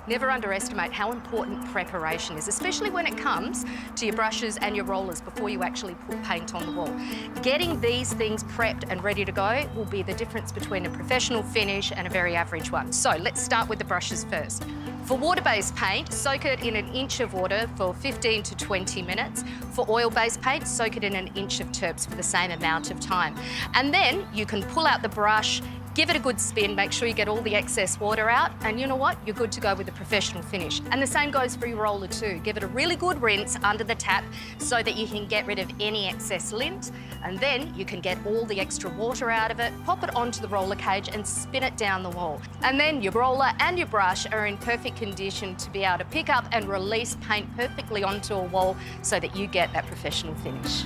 Never underestimate how important preparation is, especially when it comes to your brushes and your rollers before you actually put paint on the wall. Getting these things prepped and ready to go will be the difference between a professional finish and a very average one. So let's start with the brushes first. For water-based paint, soak it in 1 inch of water for 15 to 20 minutes. For oil-based paint, soak it in 1 inch of terps for the same amount of time. And then you can pull out the brush, give it a good spin, make sure you get all the excess water out, and you know what? You're good to go with a professional finish. And the same goes for your roller too. Give it a really good rinse under the tap so that you can get rid of any excess lint, and then you can get all the extra water out of it, pop it onto the roller cage and spin it down the wall. And then your roller and your brush are in perfect condition to be able to pick up and release paint perfectly onto a wall so that you get that professional finish.